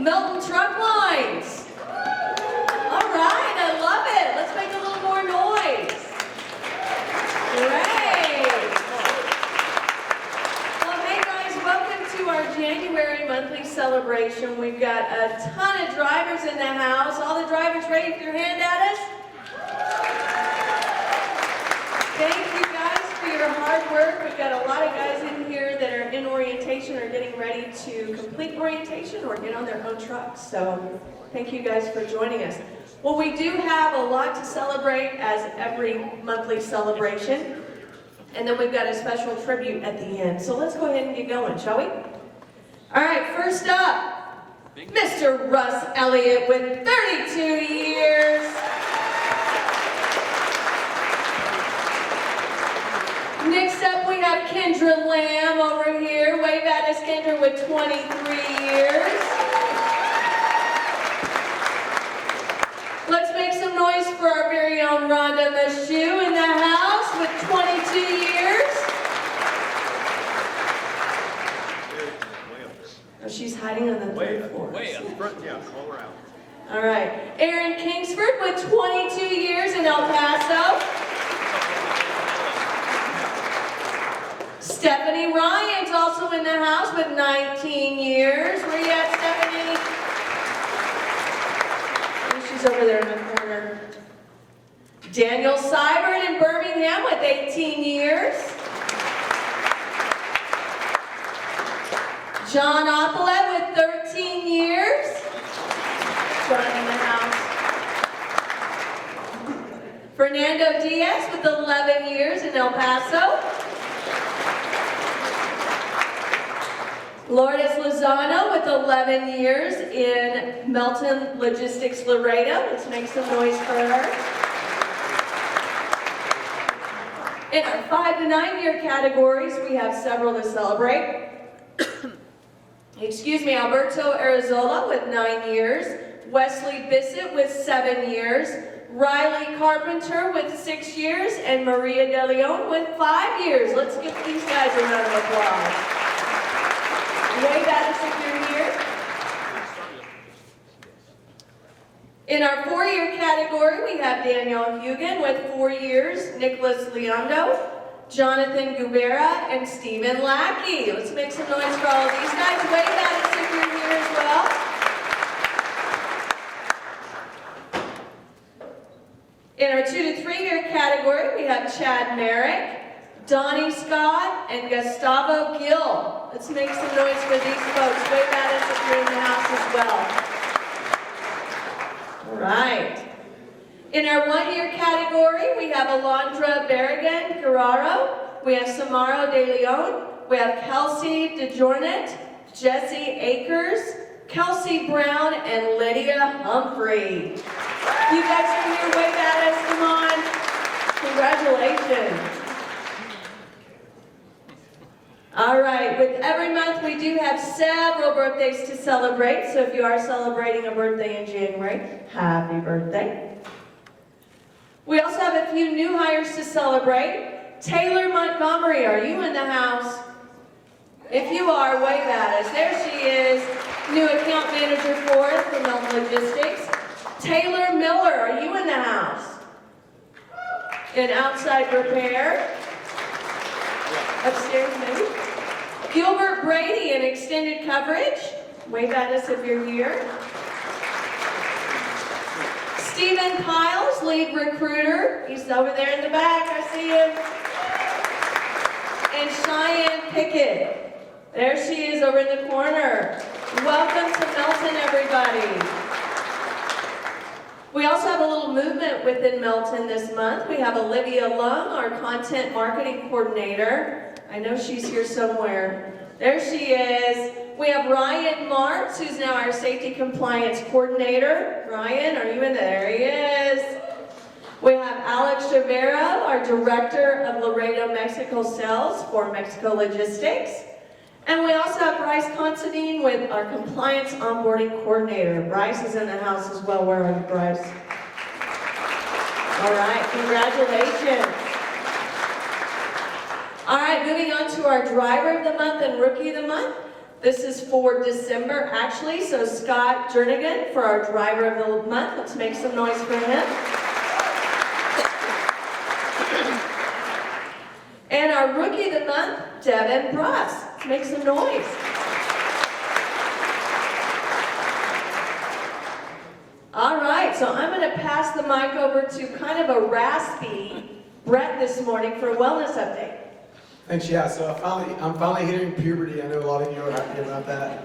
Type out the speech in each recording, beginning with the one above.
Melton Truck Lines. All right, I love it. Let's make a little more noise. Great. Well, hey guys, welcome to our January monthly celebration. We've got a ton of drivers in the house. All the drivers ready with your hand at us? Thank you guys for your hard work. We've got a lot of guys in here that are in orientation or getting ready to complete orientation or get on their own trucks. So thank you guys for joining us. Well, we do have a lot to celebrate as every monthly celebration. And then we've got a special tribute at the end. So let's go ahead and get going, shall we? All right, first up, Mr. Russ Elliott with 32 years. Next up, we have Kendra Lamb over here. Wave at us, Kendra, with 23 years. Let's make some noise for our very own Rhonda Mashu in the house with 22 years. Oh, she's hiding on the third floor. Way up front, yeah, all around. All right. Erin Kingsford with 22 years in El Paso. Stephanie Ryan's also in the house with 19 years. Where you at, Stephanie? Oh, she's over there in the corner. Daniel Seibert in Birmingham with 18 years. John Othlet with 13 years. John in the house. Fernando Diaz with 11 years in El Paso. Lourdes Lozano with 11 years in Melton Logistics Laredo. Let's make some noise for her. In our 5 to 9 year categories, we have several to celebrate. Excuse me, Alberto Arizola with 9 years, Wesley Bissett with 7 years, Riley Carpenter with 6 years, and Maria De Leon with 5 years. Let's give these guys a round of applause. Wave at us if you're here. In our 4-year category, we have Danielle Hugan with 4 years, Nicholas Leondo, Jonathan Gubera, and Stephen Lackey. Let's make some noise for all of these guys. Wave at us if you're here as well. In our 2 to 3 year category, we have Chad Merrick, Donnie Scott, and Gustavo Gill. Let's make some noise for these folks. Wave at us if you're in the house as well. All right. In our 1 year category, we have Alondra Berrigan Guerrero, we have Samaro De Leon, we have Kelsey DeJornet, Jesse Akers, Kelsey Brown, and Lydia Humphrey. You guys are here, wave at us, come on. Congratulations. All right, with every month we do have several birthdays to celebrate, so if you are celebrating a birthday in January, happy birthday. We also have a few new hires to celebrate. Taylor Montgomery, are you in the house? If you are, wave at us. There she is, new account manager for us from Melton Logistics. Taylor Miller, are you in the house? In outside repair. Upstairs, maybe. Gilbert Brady in extended coverage. Wave at us if you're here. Stephen Piles, lead recruiter. He's over there in the back. I see him. And Cheyenne Pickett. There she is over in the corner. Welcome to Melton, everybody. We also have a little movement within Melton this month. We have Olivia Lung, our content marketing coordinator. I know she's here somewhere. There she is. We have Ryan Martz, who's now our safety compliance coordinator. Ryan, are you in there? There he is. We have Alex Chavero, our director of Laredo, Mexico sales for Mexico Logistics. And we also have Bryce Considine with our compliance onboarding coordinator. Bryce is in the house as well. Where are you, Bryce? All right, congratulations. All right, moving on to our driver of the month and rookie of the month. This is for December, actually, so Scott Jernigan for our driver of the month. Let's make some noise for him. And our rookie of the month, Devin Bruss. Let's make some noise. All right, so I'm going to pass the mic over to kind of a raspy Brett this morning for a wellness update. Thanks, yeah. So I'm finally hitting puberty. I know a lot of you are happy about that.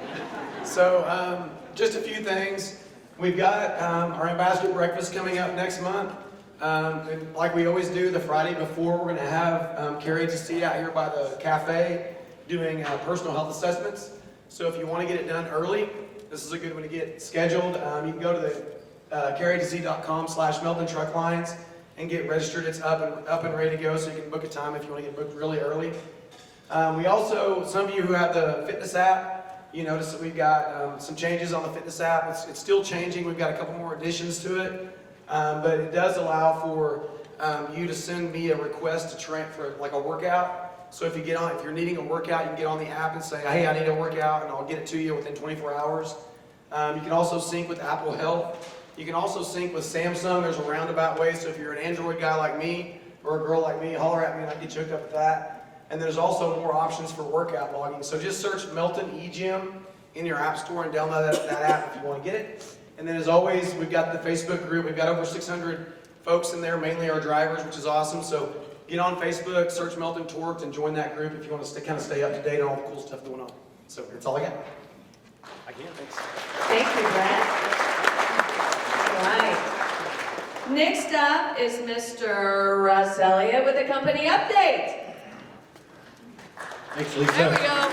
So just a few things. We've got our ambassador breakfast coming up next month. And like we always do, the Friday before, we're going to have Carrie to see out here by the cafe doing personal health assessments. So if you want to get it done early, this is a good one to get scheduled. You can go to the carrietotz.com/Melton Truck Lines and get registered. It's up and ready to go, so you can book a time if you want to get booked really early. We also, some of you who have the fitness app, you notice that we've got some changes on the fitness app. It's still changing. We've got a couple more additions to it, but it does allow for you to send me a request to train for like a workout. So if you're needing a workout, you can get on the app and say, hey, I need a workout, and I'll get it to you within 24 hours. You can also sync with Apple Health. You can also sync with Samsung. There's a roundabout way, so if you're an Android guy like me, or a girl like me, holler at me and I get you hooked up with that. And there's also more options for workout logging. So just search Melton eGym in your app store and download that app if you want to get it. And then as always, we've got the Facebook group. We've got over 600 folks in there, mainly our drivers, which is awesome. So get on Facebook, search Melton Torqued, and join that group if you want to kind of stay up to date on all the cool stuff going on. So that's all I got. Thanks. Thank you, Brett. Right. Next up is Mr. Russ Elliott with a company update. Thanks, Lisa. There we go.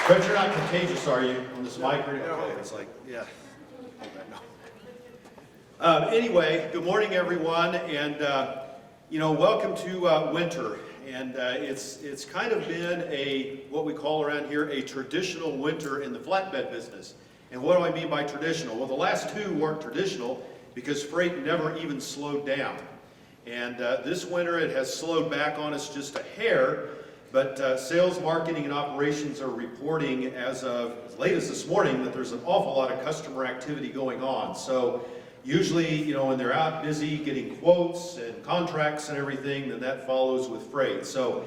But you're not contagious, are you, on this mic? Okay, it's like, yeah. Anyway, good morning, everyone, and welcome to winter. And it's kind of been what we call around here a traditional winter in the flatbed business. And what do I mean by traditional? Well, the last two weren't traditional because freight never even slowed down. And this winter it has slowed back on us just a hair, but sales, marketing, and operations are reporting as late as this morning that there's an awful lot of customer activity going on. So usually, when they're out busy getting quotes and contracts and everything, then that follows with freight. So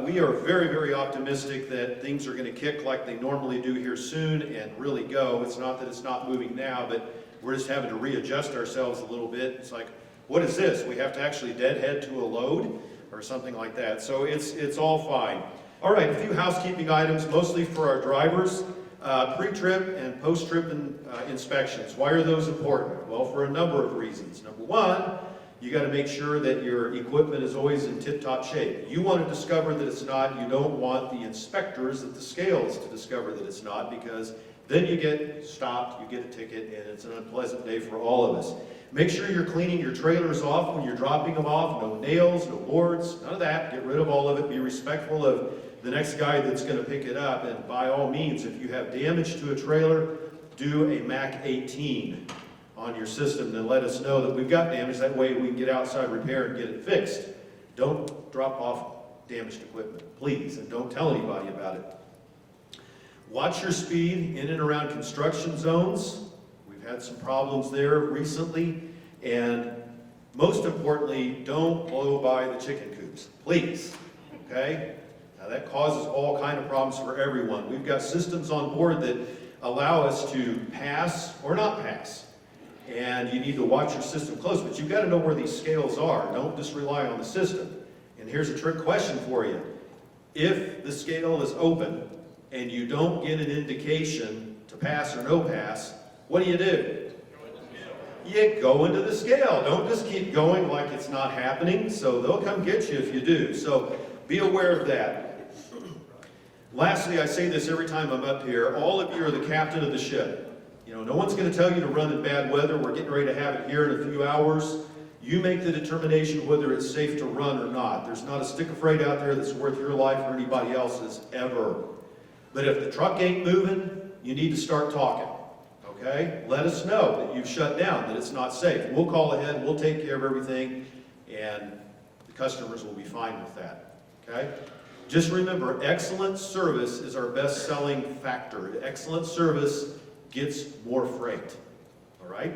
we are very, very optimistic that things are going to kick like they normally do here soon and really go. It's not that it's not moving now, but we're just having to readjust ourselves a little bit. It's like, what is this? We have to actually deadhead to a load or something like that. So it's all fine. All right, a few housekeeping items, mostly for our drivers. Pre-trip and post-trip inspections. Why are those important? Well, for a number of reasons. Number one, you got to make sure that your equipment is always in tip-top shape. You want to discover that it's not. You don't want the inspectors at the scales to discover that it's not, because then you get stopped, you get a ticket, and it's an unpleasant day for all of us. Make sure you're cleaning your trailers off when you're dropping them off. No nails, no boards, none of that. Get rid of all of it. Be respectful of the next guy that's going to pick it up. And by all means, if you have damage to a trailer, do a MAC 18 on your system and let us know that we've got damage. That way we can get outside repair and get it fixed. Don't drop off damaged equipment, please, and don't tell anybody about it. Watch your speed in and around construction zones. We've had some problems there recently. And most importantly, don't blow by the chicken coops, please, okay? Now that causes all kinds of problems for everyone. We've got systems on board that allow us to pass or not pass. And you need to watch your system close, but you've got to know where these scales are. Don't just rely on the system. And here's a trick question for you. If the scale is open and you don't get an indication to pass or no pass, what do? You go into the scale. Don't just keep going like it's not happening. So they'll come get you if you do. So be aware of that. Lastly, I say this every time I'm up here. All of you are the captain of the ship. No one's going to tell you to run in bad weather. We're getting ready to have it here in a few hours. You make the determination whether it's safe to run or not. There's not a stick of freight out there that's worth your life or anybody else's ever. But if the truck ain't moving, you need to start talking. Okay? Let us know that you've shut down, that it's not safe. We'll call ahead, we'll take care of everything, and the customers will be fine with that. Okay? Just remember, excellent service is our best selling factor. Excellent service gets more freight. All right?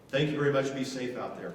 Thank you very much. Be safe out there.